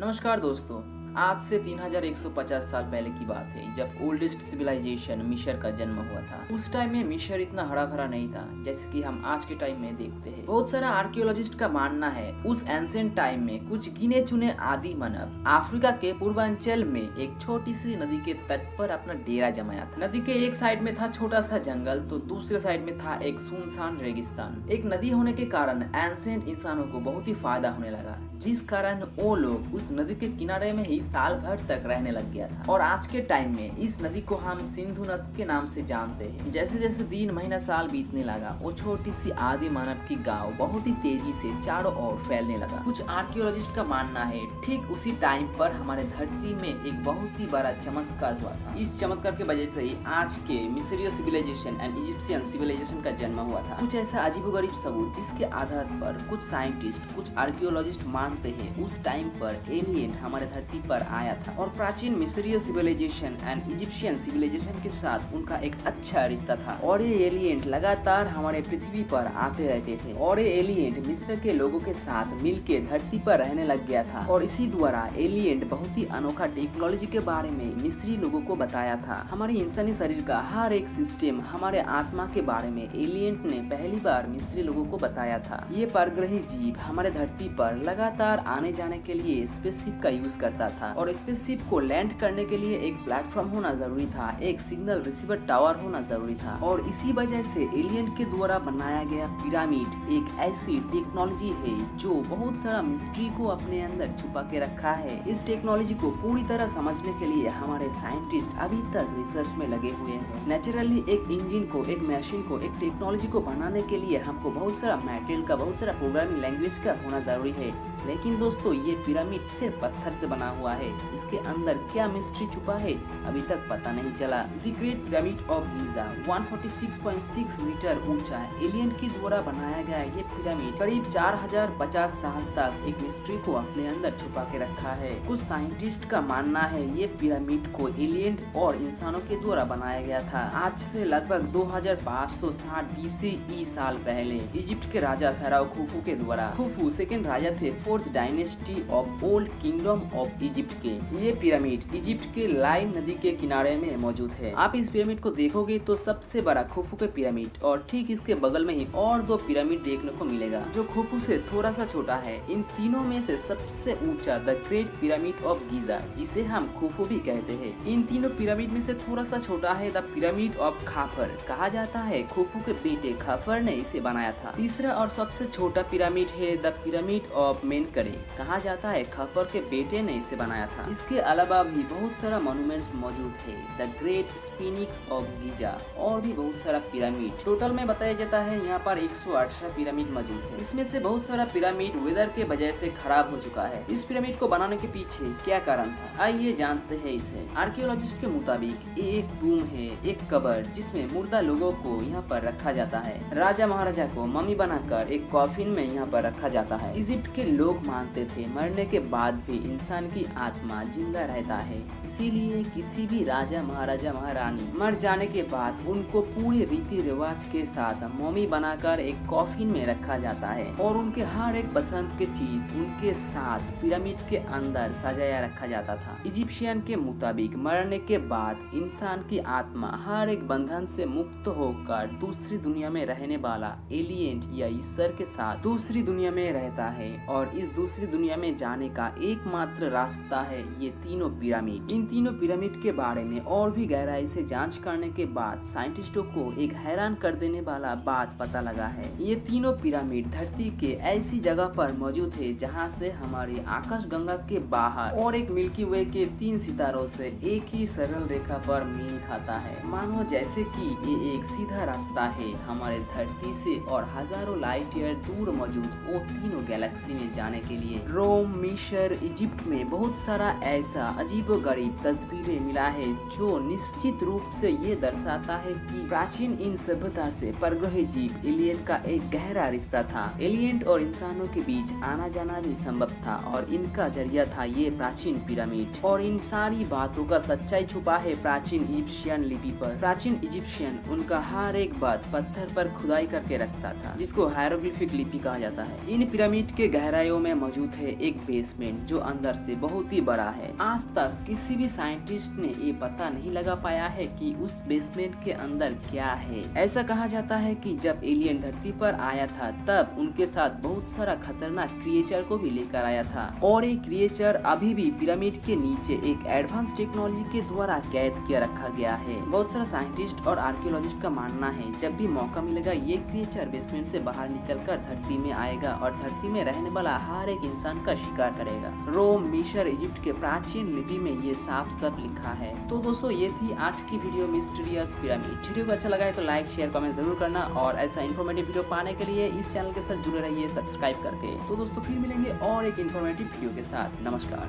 नमस्कार दोस्तों। आज से 3150 साल पहले की बात है जब ओल्डेस्ट सिविलाइजेशन मिस्र का जन्म हुआ था। उस टाइम में मिस्र इतना हरा भरा नहीं था जैसे कि हम आज के टाइम में देखते हैं। बहुत सारा आर्कियोलॉजिस्ट का मानना है उस एंशिएंट टाइम में कुछ गिने चुने आदि मानव अफ्रीका के पूर्वांचल में एक छोटी सी नदी के तट पर अपना डेरा जमाया था। नदी के एक साइड में था छोटा सा जंगल तो दूसरे साइड में था एक सुनसान रेगिस्तान। एक नदी होने के कारण एंशिएंट इंसानों को बहुत ही फायदा होने लगा, जिस कारण वो लोग उस नदी के किनारे में ही साल भर तक रहने लग गया था। और आज के टाइम में इस नदी को हम सिंधु नदी के नाम से जानते हैं। जैसे जैसे दिन महीना साल बीतने लगा वो छोटी सी आदि मानव की गांव बहुत ही तेजी से चारों ओर फैलने लगा। कुछ आर्कियोलॉजिस्ट का मानना है ठीक उसी टाइम पर हमारे धरती में एक बहुत ही बड़ा चमत्कार हुआ था। इस चमत्कार के वजह से ही आज के मिस्रीय सिविलाइजेशन एंड इजिप्शियन सिविलाइजेशन का जन्म हुआ था। कुछ ऐसा अजीबोगरीब सबूत जिसके आधार पर कुछ साइंटिस्ट कुछ आर्कियोलॉजिस्ट मानते हैं उस टाइम पर एलियन हमारे धरती पर आया था और प्राचीन मिस्रीय सिविलाइजेशन एंड इजिप्शियन सिविलाइजेशन के साथ उनका एक अच्छा रिश्ता था। और ये एलियन लगातार हमारे पृथ्वी पर आते रहते थे और ये एलियन मिस्र के लोगों के साथ मिलकर धरती पर रहने लग गया था। और इसी द्वारा एलियन बहुत ही अनोखा टेक्नोलॉजी के बारे में मिस्री लोगों को बताया था। हमारे इंसानी शरीर का हर एक सिस्टम, हमारे आत्मा के बारे में एलियन ने पहली बार मिस्री लोगों को बताया था। ये परग्रही जीव हमारे धरती पर लगातार आने जाने के लिए स्पेसशिप का यूज करता था और स्पेसशिप को लैंड करने के लिए एक प्लेटफॉर्म होना जरूरी था, एक सिग्नल रिसीवर टावर होना जरूरी था। और इसी वजह से एलियन के द्वारा बनाया गया पिरामिड एक ऐसी टेक्नोलॉजी है जो बहुत सारा मिस्ट्री को अपने अंदर छुपा के रखा है। इस टेक्नोलॉजी को पूरी तरह समझने के लिए हमारे साइंटिस्ट अभी तक रिसर्च में लगे हुए हैं। नेचुरली एक इंजन को, एक मशीन को, एक टेक्नोलॉजी को बनाने के लिए हमको बहुत सारा मटेरियल का, बहुत सारा प्रोग्रामिंग लैंग्वेज का होना जरूरी है। लेकिन दोस्तों ये पिरामिड सिर्फ पत्थर से बना हुआ है, इसके अंदर क्या मिस्ट्री छुपा है अभी तक पता नहीं चला। The great pyramid of Giza 146.6 metre ऊंचा एलियन के द्वारा बनाया गया ये पिरामिड करीब 4050 साल तक एक मिस्ट्री को अपने अंदर छुपा के रखा है। कुछ साइंटिस्ट का मानना है ये पिरामिड को एलियन और इंसानों के द्वारा बनाया गया था। आज से लगभग 2560 BCE साल पहले इजिप्ट के राजा फेराओ खुफू के द्वारा। खुफू सेकेंड राजा थे fourth dynasty of old kingdom of Egypt के। ये पिरामिड इजिप्ट के लाइन नदी के किनारे में मौजूद है। आप इस पिरामिड को देखोगे तो सबसे बड़ा खुफू के पिरामिड और ठीक इसके बगल में ही और दो पिरामिड देखने को मिलेगा जो खुफू से थोड़ा सा छोटा है। इन तीनों में से सबसे ऊंचा the great pyramid of Giza, जिसे हम खुफू भी कहते हैं, इन तीनों पिरामिड में से थोड़ा सा छोटा है द पिरामिड ऑफ खाफर। कहा जाता है खुफू के बेटे खाफर ने इसे बनाया था। तीसरा और सबसे छोटा पिरामिड है द पिरामिड ऑफ मेनकरे। कहा जाता है खाफर के बेटे ने इसे बनाया था। इसके अलावा भी बहुत सारा मॉन्यूमेंट्स मौजूद है, द ग्रेट स्फिनिक्स ऑफ गीजा और भी बहुत सारा पिरामिड। टोटल में बताया जाता है यहाँ पर 118 पिरामिड मौजूद है। इसमें से बहुत सारा पिरामिड वेदर के वजह से खराब हो चुका है। इस पिरामिड को बनाने के पीछे क्या कारण था, आइए जानते हैं इसे। आर्कियोलॉजिस्ट के मुताबिक ये एक टूम है, एक कबर जिसमें मुर्दा लोगों को यहाँ पर रखा जाता है। राजा महाराजा को मम्मी बनाकर एक कॉफिन में यहाँ पर रखा जाता है। इजिप्ट के लोग मानते थे मरने के बाद भी इंसान की आत्मा जिंदा रहता है, इसीलिए किसी भी राजा महाराजा महारानी मर जाने के बाद उनको पूरे रीति रिवाज के साथ मम्मी बनाकर एक कॉफिन में रखा जाता है और उनके हर एक पसंद के चीज उनके साथ पिरामिड के अंदर सजाया रखा जाता था। इजिप्शियन के मुताबिक मरने के बाद इंसान की आत्मा हर एक बंधन से मुक्त होकर दूसरी दुनिया में रहने वाला एलियन या ईश्वर के साथ दूसरी दुनिया में रहता है और इस दूसरी दुनिया में जाने का एकमात्र रास्ता है ये तीनों पिरामिड। इन तीनों पिरामिड के बारे में और भी गहराई से जांच करने के बाद साइंटिस्टों को एक हैरान कर देने वाला बात पता लगा है। ये तीनों पिरामिड धरती के ऐसी जगह पर मौजूद है जहां से हमारी आकाश गंगा के बाहर और एक मिल्की वे के 3 सितारों से एक ही सरल रेखा पर मेल खाता है। मानो जैसे कि ये एक सीधा रास्ता है हमारे धरती से और हजारों लाइट ईयर दूर मौजूद वो तीनों गैलेक्सी में जाने के लिए। रोम, मिस्र, इजिप्ट में बहुत सारा ऐसा अजीबोगरीब तस्वीरें मिला है जो निश्चित रूप से ये दर्शाता है कि प्राचीन इन सभ्यता से परग्रही जीव एलियन का एक गहरा रिश्ता था। एलियन और इंसानों के बीच आना जाना भी संभव था और इनका जरिया था ये प्राचीन पिरामिड। और इन सारी बातों का सच्चाई छुपा है प्राचीन इजिप्शियन लिपि पर। प्राचीन इजिप्शियन उनका हर एक बात पत्थर पर खुदाई करके रखता था जिसको हायरोग्लिफिक लिपि कहा जाता है। इन पिरामिड के गहराइयों में मौजूद है एक बेसमेंट जो अंदर से बहुत ही बड़ा है। आज तक किसी भी साइंटिस्ट ने ये पता नहीं लगा पाया है कि उस बेसमेंट के अंदर क्या है। ऐसा कहा जाता है कि जब एलियन धरती पर आया था तब उनके साथ बहुत सारा खतरनाक क्रिएचर को भी लेकर आया था और ये क्रिएचर अभी भी पिरामिड के नीचे एक एडवांस टेक्नोलॉजी के द्वारा कैद किया रखा गया है। बहुत सारा साइंटिस्ट और आर्कियोलॉजिस्ट का मानना है जब भी मौका मिलेगा ये क्रिएचर बेसमेंट से बाहर निकलकर धरती में आएगा और धरती में रहने वाला हर एक इंसान का शिकार करेगा। रोम, मिस्र, इजिप्ट के प्राचीन लिपि में ये साफ सब लिखा है। तो दोस्तों ये थी आज की वीडियो मिस्टीरियस पिरामिड। वीडियो को अच्छा लगा है तो लाइक, शेयर, कमेंट जरूर करना और ऐसा इन्फॉर्मेटिव वीडियो पाने के लिए इस चैनल के साथ जुड़े रहिए सब्सक्राइब करके। तो दोस्तों फिर मिलेंगे और एक इन्फॉर्मेटिव वीडियो के साथ। नमस्कार।